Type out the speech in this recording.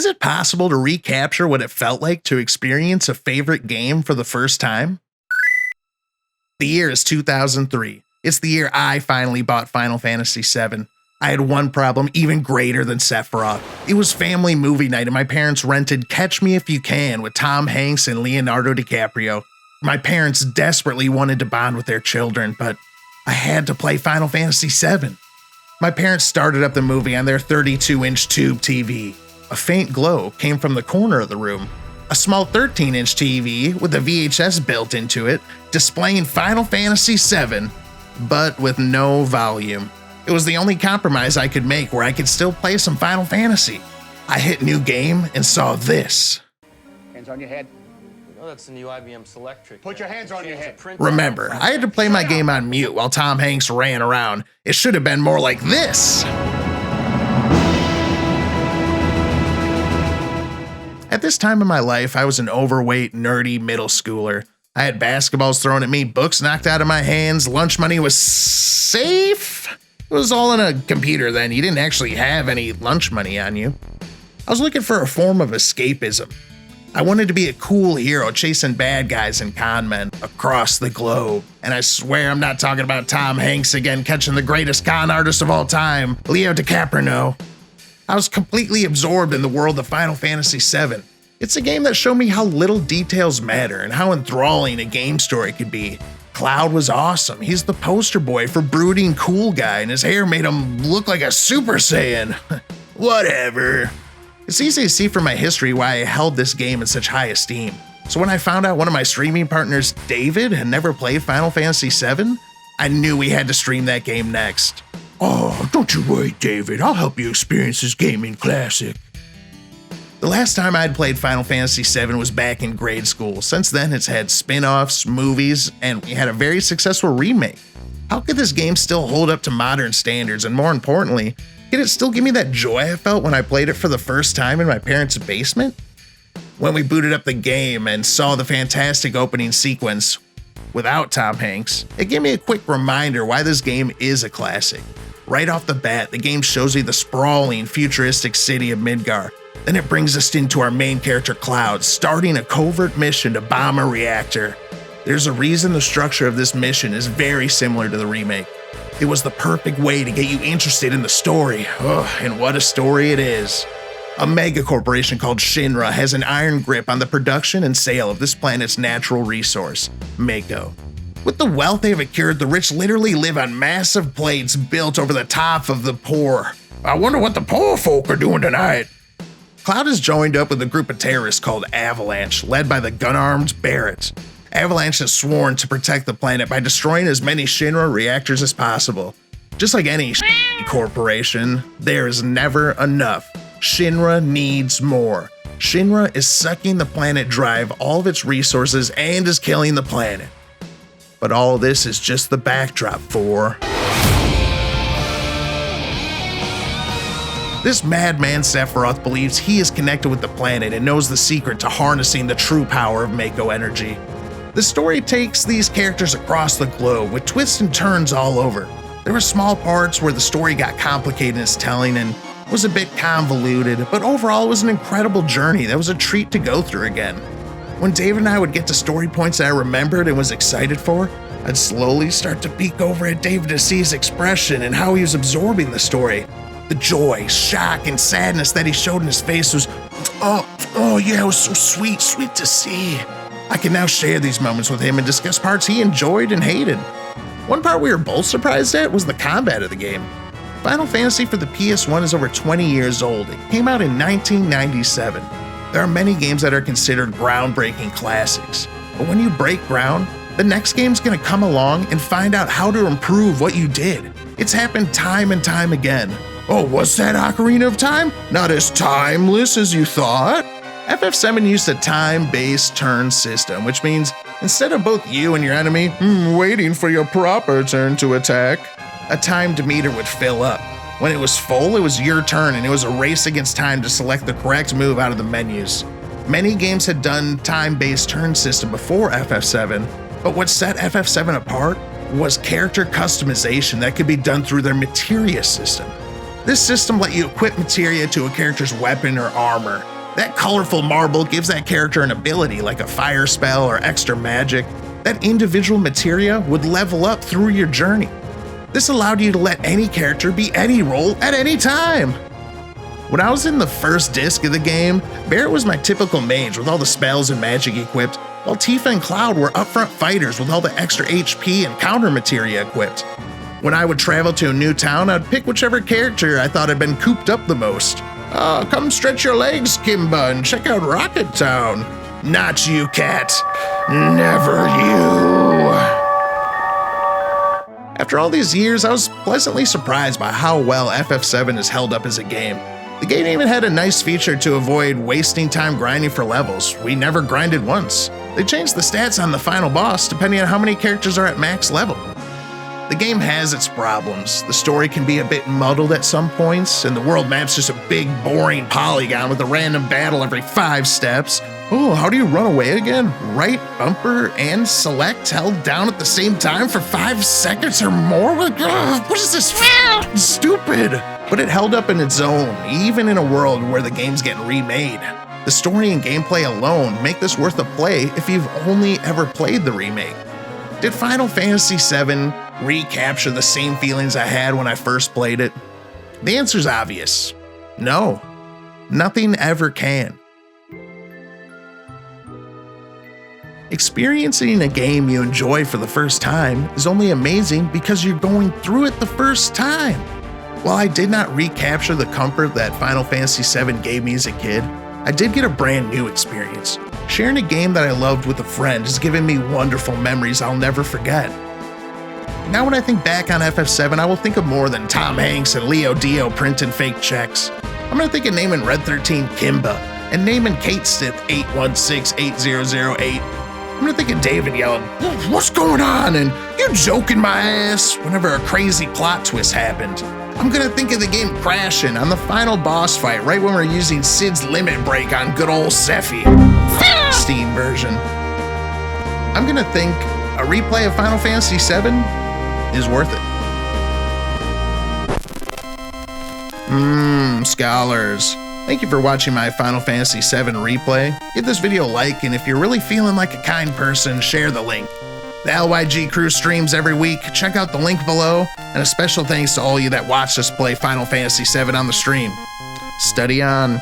Is it possible to recapture what it felt like to experience a favorite game for the first time? The year is 2003. It's the year I finally bought Final Fantasy VII. I had one problem even greater than Sephiroth. It was family movie night and my parents rented Catch Me If You Can with Tom Hanks and Leonardo DiCaprio. My parents desperately wanted to bond with their children, but I had to play Final Fantasy VII. My parents started up the movie on their 32-inch tube TV. A faint glow came from the corner of the room. A small 13-inch TV with a VHS built into it, displaying Final Fantasy VII, but with no volume. It was the only compromise I could make where I could still play some Final Fantasy. I hit new game and saw this. Hands on your head. Oh, that's the new IBM Selectric. Put your hands on your head. Remember, I had to play my game on mute while Tom Hanks ran around. It should have been more like this. At this time in my life, I was an overweight, nerdy middle schooler. I had basketballs thrown at me, books knocked out of my hands, lunch money was safe. It was all on a computer then. You didn't actually have any lunch money on you. I was looking for a form of escapism. I wanted to be a cool hero chasing bad guys and con men across the globe. And I swear I'm not talking about Tom Hanks again catching the greatest con artist of all time, Leo DiCaprio. I was completely absorbed in the world of Final Fantasy VII. It's a game that showed me how little details matter and how enthralling a game story could be. Cloud was awesome. He's the poster boy for brooding cool guy, and his hair made him look like a Super Saiyan. Whatever. It's easy to see from my history why I held this game in such high esteem. So when I found out one of my streaming partners, David, had never played Final Fantasy VII, I knew we had to stream that game next. Oh, don't you worry, David. I'll help you experience this gaming classic. The last time I'd played Final Fantasy VII was back in grade school. Since then, it's had spin-offs, movies, and we had a very successful remake. How could this game still hold up to modern standards? And more importantly, could it still give me that joy I felt when I played it for the first time in my parents' basement? When we booted up the game and saw the fantastic opening sequence without Tom Hanks, it gave me a quick reminder why this game is a classic. Right off the bat, the game shows you the sprawling, futuristic city of Midgar. Then it brings us into our main character Cloud, starting a covert mission to bomb a reactor. There's a reason the structure of this mission is very similar to the remake. It was the perfect way to get you interested in the story. And what a story it is. A mega corporation called Shinra has an iron grip on the production and sale of this planet's natural resource, Mako. With the wealth they've accrued, the rich literally live on massive plates built over the top of the poor. I wonder what the poor folk are doing tonight. Cloud is joined up with a group of terrorists called Avalanche, led by the gun-armed Barrett. Avalanche has sworn to protect the planet by destroying as many Shinra reactors as possible. Just like any corporation, there is never enough. Shinra needs more. Shinra is sucking the planet dry of all of its resources and is killing the planet. But all of this is just the backdrop for... This madman Sephiroth believes he is connected with the planet and knows the secret to harnessing the true power of Mako energy. The story takes these characters across the globe with twists and turns all over. There were small parts where the story got complicated in its telling and was a bit convoluted, but overall it was an incredible journey that was a treat to go through again. When David and I would get to story points that I remembered and was excited for, I'd slowly start to peek over at David to see his expression and how he was absorbing the story. The joy, shock, and sadness that he showed in his face was, it was so sweet to see. I can now share these moments with him and discuss parts he enjoyed and hated. One part we were both surprised at was the combat of the game. Final Fantasy for the PS1 is over 20 years old. It came out in 1997. There are many games that are considered groundbreaking classics. But when you break ground, the next game's gonna come along and find out how to improve what you did. It's happened time and time again. Oh, was that Ocarina of Time? Not as timeless as you thought? FF7 used a time-based turn system, which means instead of both you and your enemy waiting for your proper turn to attack, a timed meter would fill up. When it was full, it was your turn and it was a race against time to select the correct move out of the menus. Many games had done time-based turn system before FF7, but what set FF7 apart was character customization that could be done through their materia system. This system let you equip materia to a character's weapon or armor. That colorful marble gives that character an ability like a fire spell or extra magic. That individual materia would level up through your journey. This allowed you to let any character be any role at any time. When I was in the first disc of the game, Barret was my typical mage with all the spells and magic equipped, while Tifa and Cloud were upfront fighters with all the extra HP and counter materia equipped. When I would travel to a new town, I'd pick whichever character I thought had been cooped up the most. Come stretch your legs, Kimba, and check out Rocket Town. Not you, Cat. Never you. After all these years, I was pleasantly surprised by how well FF7 has held up as a game. The game even had a nice feature to avoid wasting time grinding for levels. We never grinded once. They changed the stats on the final boss depending on how many characters are at max level. The game has its problems. The story can be a bit muddled at some points, and the world map's just a big, boring polygon with a random battle every 5 steps. Oh, how do you run away again? Right bumper and select held down at the same time for 5 seconds or more? What is this? Stupid! But it held up in its own, even in a world where the game's getting remade. The story and gameplay alone make this worth a play if you've only ever played the remake. Did Final Fantasy VII recapture the same feelings I had when I first played it? The answer's obvious. No. Nothing ever can. Experiencing a game you enjoy for the first time is only amazing because you're going through it the first time. While I did not recapture the comfort that Final Fantasy VII gave me as a kid, I did get a brand new experience. Sharing a game that I loved with a friend has given me wonderful memories I'll never forget. Now when I think back on FF7, I will think of more than Tom Hanks and Leo Dio printing fake checks. I'm gonna think of naming Red 13 Kimba and naming Kate Stith 8168008. I'm gonna think of David yelling, "What's going on?" and "You joking my ass" whenever a crazy plot twist happened. I'm gonna think of the game crashing on the final boss fight right when we're using Cid's limit break on good old Sephi. Steam version. I'm gonna think a replay of Final Fantasy VII is worth it. Scholars. Thank you for watching my Final Fantasy VII replay. Give this video a like, and if you're really feeling like a kind person, share the link. The LYG crew streams every week. Check out the link below, and a special thanks to all you that watched us play Final Fantasy VII on the stream. Study on.